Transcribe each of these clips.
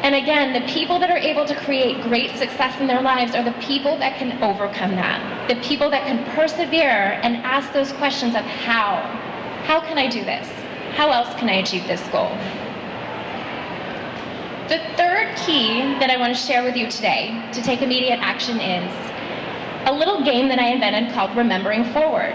And again, the people that are able to create great success in their lives are the people that can overcome that. The people that can persevere and ask those questions of how. How can I do this? How else can I achieve this goal? The third key that I want to share with you today to take immediate action is a little game that I invented called Remembering Forward.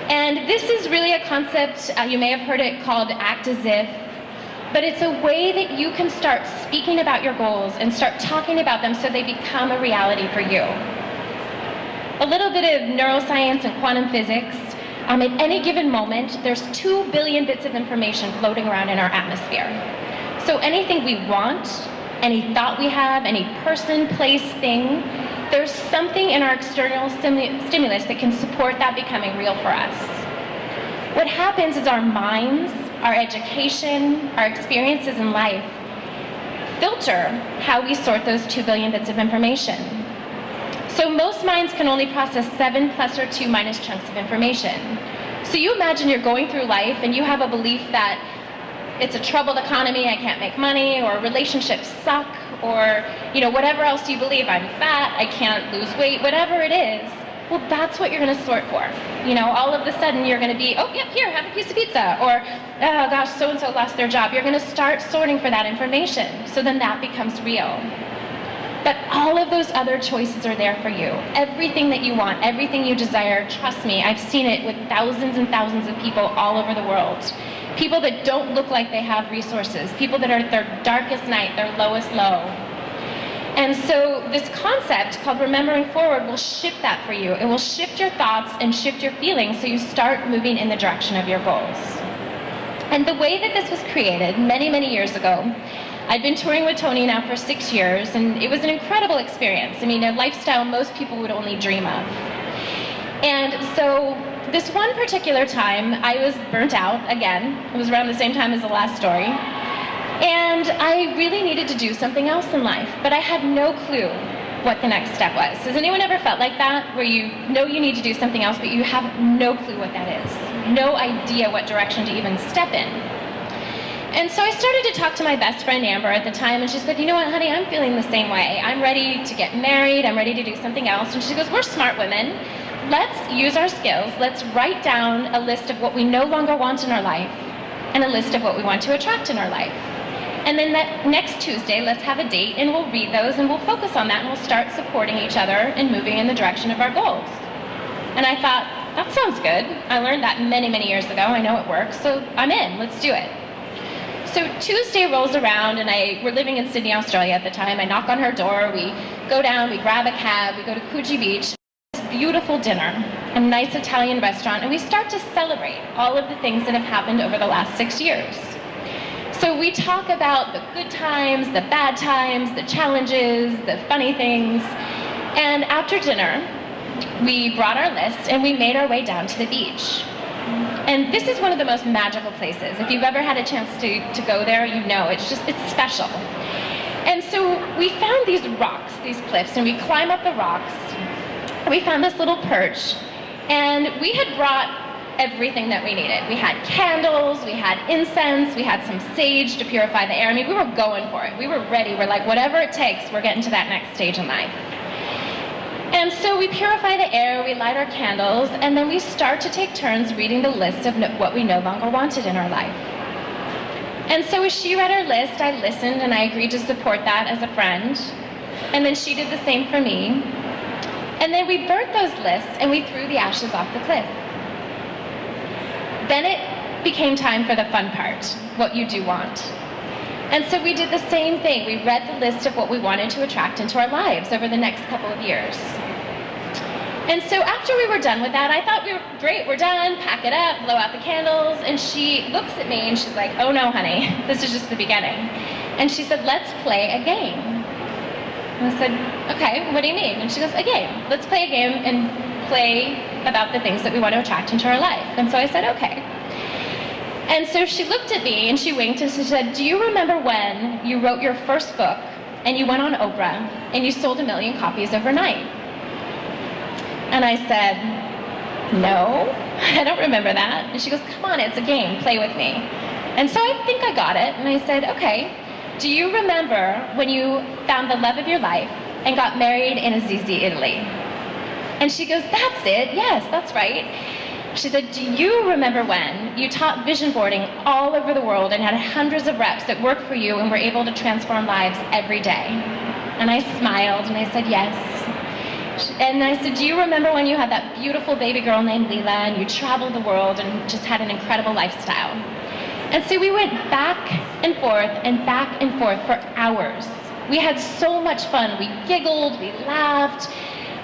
And this is really a concept, you may have heard it called Act As If, but it's a way that you can start speaking about your goals and start talking about them so they become a reality for you. A little bit of neuroscience and quantum physics. At any given moment, there's 2 billion bits of information floating around in our atmosphere. So anything we want, any thought we have, any person, place, thing, there's something in our external stimulus that can support that becoming real for us. What happens is our minds, our education, our experiences in life filter how we sort those 2 billion bits of information. So most minds can only process 7 plus or 2 minus chunks of information. So you imagine you're going through life and you have a belief that it's a troubled economy, I can't make money, or relationships suck, or whatever else you believe, I'm fat, I can't lose weight, whatever it is, well, that's what you're going to sort for. All of a sudden you're going to be, oh, yep, here, have a piece of pizza, or, oh gosh, so-and-so lost their job. You're going to start sorting for that information, so then that becomes real. But all of those other choices are there for you. Everything that you want, everything you desire, trust me, I've seen it with thousands and thousands of people all over the world. People that don't look like they have resources, people that are at their darkest night, their lowest low. And so this concept called Remembering Forward will shift that for you. It will shift your thoughts and shift your feelings so you start moving in the direction of your goals. And the way that this was created many, many years ago, I'd been touring with Tony now for 6 years, and it was an incredible experience. I mean, a lifestyle most people would only dream of. And so this one particular time, I was burnt out again. It was around the same time as the last story. And I really needed to do something else in life, but I had no clue what the next step was. Has anyone ever felt like that, where you know you need to do something else, but you have no clue what that is? No idea what direction to even step in. And so I started to talk to my best friend Amber at the time, and she said, you know what, honey, I'm feeling the same way. I'm ready to get married, I'm ready to do something else. And she goes, we're smart women. Let's use our skills. Let's write down a list of what we no longer want in our life and a list of what we want to attract in our life. And then that next Tuesday, let's have a date and we'll read those and we'll focus on that and we'll start supporting each other and moving in the direction of our goals. And I thought, that sounds good. I learned that many, many years ago. I know it works, so I'm in. Let's do it. So Tuesday rolls around and we're living in Sydney, Australia at the time. I knock on her door, we go down, we grab a cab, we go to Coogee Beach. Beautiful dinner, a nice Italian restaurant, and we start to celebrate all of the things that have happened over the last 6 years. So we talk about the good times, the bad times, the challenges, the funny things, and after dinner, we brought our list and we made our way down to the beach. And this is one of the most magical places. If you've ever had a chance to go there, you know it's special. And so we found these rocks, these cliffs, and we climb up the rocks. We found this little perch, and we had brought everything that we needed. We had candles, we had incense, we had some sage to purify the air. I mean, we were going for it. We were ready. We're like, whatever it takes, we're getting to that next stage in life. And so we purify the air, we light our candles, and then we start to take turns reading the list of what we no longer wanted in our life. And so as she read her list, I listened and I agreed to support that as a friend. And then she did the same for me. And then we burnt those lists and we threw the ashes off the cliff. Then it became time for the fun part, what you do want. And so we did the same thing. We read the list of what we wanted to attract into our lives over the next couple of years. And so after we were done with that, I thought we were great, we're done, pack it up, blow out the candles. And she looks at me and she's like, oh no, honey, this is just the beginning. And she said, let's play a game. And I said, okay, what do you mean? And she goes, a game. Let's play a game and play about the things that we want to attract into our life. And so I said, okay. And so she looked at me and she winked and she said, do you remember when you wrote your first book and you went on Oprah and you sold 1 million copies overnight? And I said, no, I don't remember that. And she goes, come on, it's a game, play with me. And so I think I got it. And I said, okay, do you remember when you found the love of your life and got married in Assisi, Italy? And she goes, that's it, yes, that's right. She said, do you remember when you taught vision boarding all over the world and had hundreds of reps that worked for you and were able to transform lives every day? And I smiled and I said, yes. And I said, do you remember when you had that beautiful baby girl named Leela and you traveled the world and just had an incredible lifestyle? And so we went back and forth for hours. We had so much fun. We giggled, we laughed.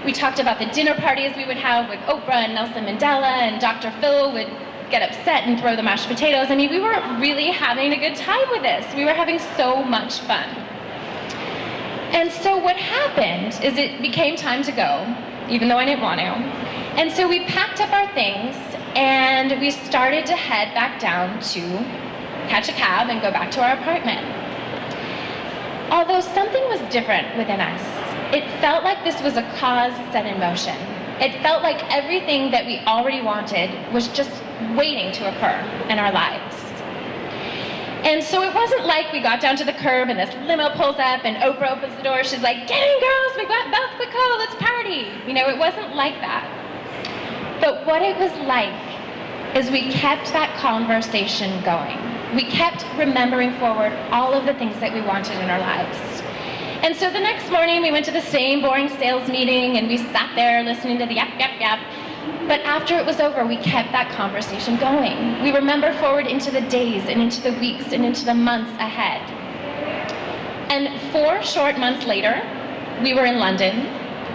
We talked about the dinner parties we would have with Oprah and Nelson Mandela, and Dr. Phil would get upset and throw the mashed potatoes. I mean, we were really having a good time with this. We were having so much fun. And so what happened is it became time to go, even though I didn't want to. And so we packed up our things and we started to head back down to catch a cab and go back to our apartment. Although something was different within us, it felt like this was a cause set in motion. It felt like everything that we already wanted was just waiting to occur in our lives. And so it wasn't like we got down to the curb and this limo pulls up and Oprah opens the door. She's like, get in girls, we got Beth Quico, let's party. You know, it wasn't like that. But what it was like is we kept that conversation going. We kept remembering forward all of the things that we wanted in our lives. And so the next morning we went to the same boring sales meeting and we sat there listening to the yap, yap, yap. But after it was over, we kept that conversation going. We remembered forward into the days and into the weeks and into the months ahead. And 4 short months later, we were in London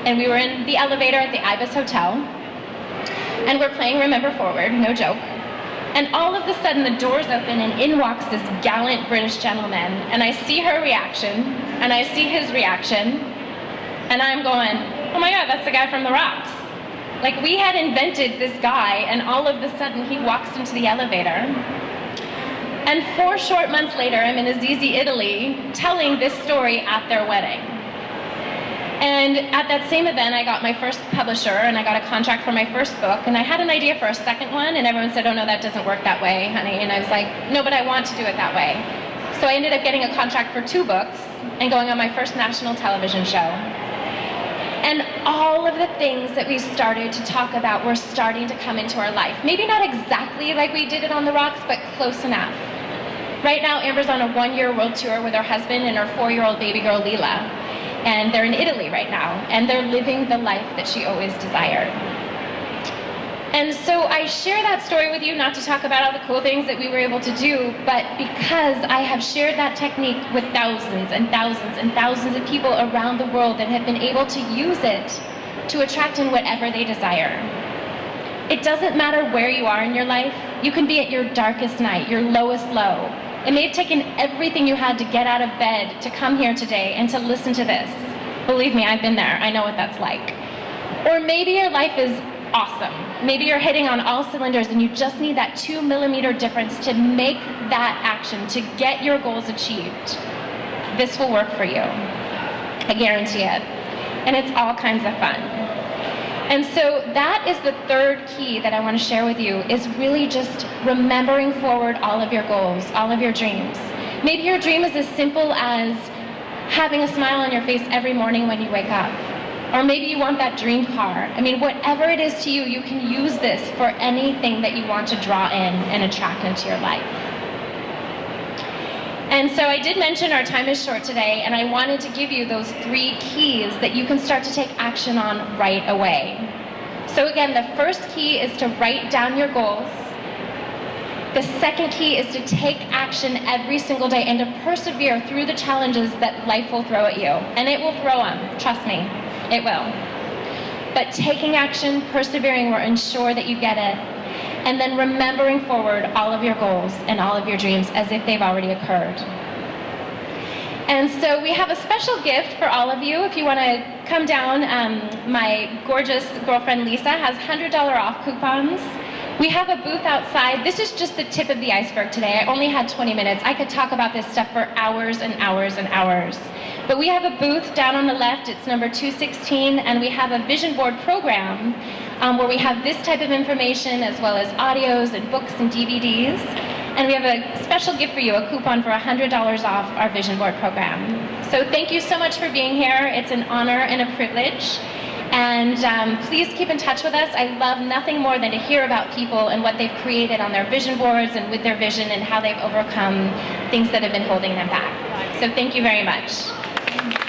and we were in the elevator at the Ibis Hotel and we're playing Remember Forward, no joke. And all of a sudden the doors open and in walks this gallant British gentleman and I see her reaction and I see his reaction and I'm going, oh my God, that's the guy from The Rocks. Like we had invented this guy and all of a sudden he walks into the elevator. And 4 short months later, I'm in Assisi, Italy, telling this story at their wedding. And at that same event, I got my first publisher and I got a contract for my first book. And I had an idea for a second one and everyone said, oh no, that doesn't work that way, honey. And I was like, no, but I want to do it that way. So I ended up getting a contract for 2 books and going on my first national television show. And all of the things that we started to talk about were starting to come into our life. Maybe not exactly like we did it on The Rocks, but close enough. Right now, Amber's on a 1-year world tour with her husband and her 4-year-old baby girl, Leela. And they're in Italy right now, and they're living the life that she always desired. And so I share that story with you, not to talk about all the cool things that we were able to do, but because I have shared that technique with thousands and thousands and thousands of people around the world that have been able to use it to attract in whatever they desire. It doesn't matter where you are in your life. You can be at your darkest night, your lowest low. It may have taken everything you had to get out of bed to come here today and to listen to this. Believe me, I've been there. I know what that's like. Or maybe your life is awesome. Maybe you're hitting on all cylinders and you just need that 2mm difference to make that action, to get your goals achieved. This will work for you. I guarantee it. And it's all kinds of fun. And so that is the 3rd key that I want to share with you, is really just remembering forward all of your goals, all of your dreams. Maybe your dream is as simple as having a smile on your face every morning when you wake up. Or maybe you want that dream car. I mean, whatever it is to you, you can use this for anything that you want to draw in and attract into your life. And so I did mention our time is short today, and I wanted to give you those 3 keys that you can start to take action on right away. So again, the first key is to write down your goals. The second key is to take action every single day and to persevere through the challenges that life will throw at you. And it will throw them, trust me, it will. But taking action, persevering will ensure that you get it. And then remembering forward all of your goals and all of your dreams as if they've already occurred. And so we have a special gift for all of you. If you want to come down, my gorgeous girlfriend Lisa has $100 off coupons. We have a booth outside. This is just the tip of the iceberg today. I only had 20 minutes. I could talk about this stuff for hours and hours and hours. But we have a booth down on the left. It's number 216, and we have a vision board program where we have this type of information as well as audios and books and DVDs. And we have a special gift for you, a coupon for $100 off our Vision Board program. So thank you so much for being here. It's an honor and a privilege. And please keep in touch with us. I love nothing more than to hear about people and what they've created on their vision boards and with their vision and how they've overcome things that have been holding them back. So thank you very much.